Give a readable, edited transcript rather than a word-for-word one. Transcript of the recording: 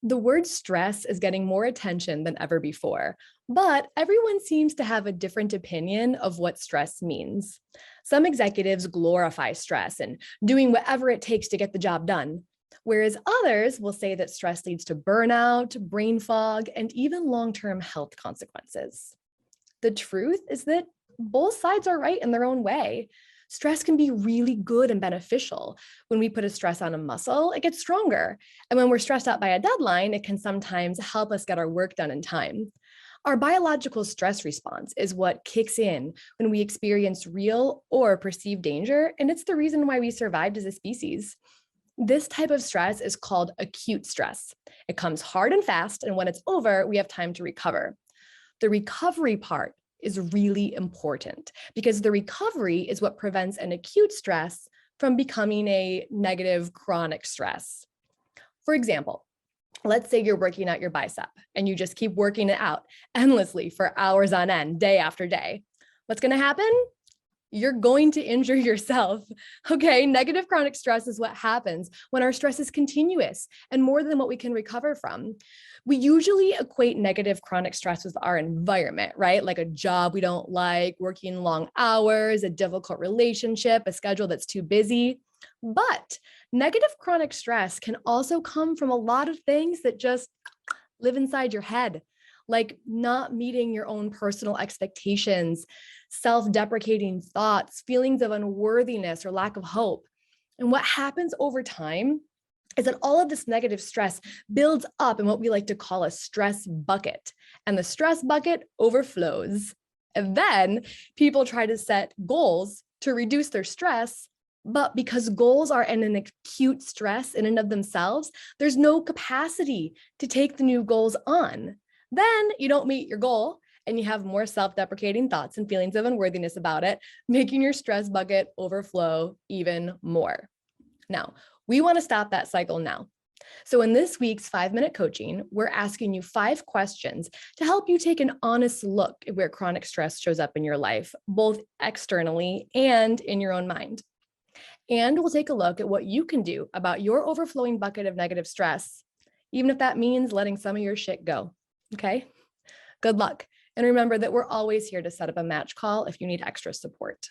The word stress is getting more attention than ever before, but everyone seems to have a different opinion of what stress means. Some executives glorify stress and doing whatever it takes to get the job done, whereas others will say that stress leads to burnout, brain fog, and even long term health consequences. The truth is that both sides are right in their own way. Stress can be really good and beneficial. When we put a stress on a muscle, it gets stronger. And when we're stressed out by a deadline, it can sometimes help us get our work done in time. Our biological stress response is what kicks in when we experience real or perceived danger, and it's the reason why we survived as a species. This type of stress is called acute stress. It comes hard and fast, and when it's over, we have time to recover. The recovery part is really important because the recovery is what prevents an acute stress from becoming a negative chronic stress. For example, let's say you're working out your bicep and you just keep working it out endlessly for hours on end, day after day. What's going to happen? You're going to injure yourself. Okay, negative chronic stress is what happens when our stress is continuous and more than what we can recover from. We usually equate negative chronic stress with our environment, right? Like a job we don't like, working long hours, a difficult relationship, a schedule that's too busy. But negative chronic stress can also come from a lot of things that just live inside your head, like not meeting your own personal expectations, self deprecating thoughts, feelings of unworthiness or lack of hope. And what happens over time is that all of this negative stress builds up in what we like to call a stress bucket, and the stress bucket overflows. And then people try to set goals to reduce their stress. But because goals are in an acute stress in and of themselves, there's no capacity to take the new goals on. Then you don't meet your goal and you have more self-deprecating thoughts and feelings of unworthiness about it, making your stress bucket overflow even more. Now, we want to stop that cycle now. So in this week's 5-minute coaching, we're asking you 5 questions to help you take an honest look at where chronic stress shows up in your life, both externally and in your own mind. And we'll take a look at what you can do about your overflowing bucket of negative stress, even if that means letting some of your shit go. Okay? Good luck. And remember that we're always here to set up a match call if you need extra support.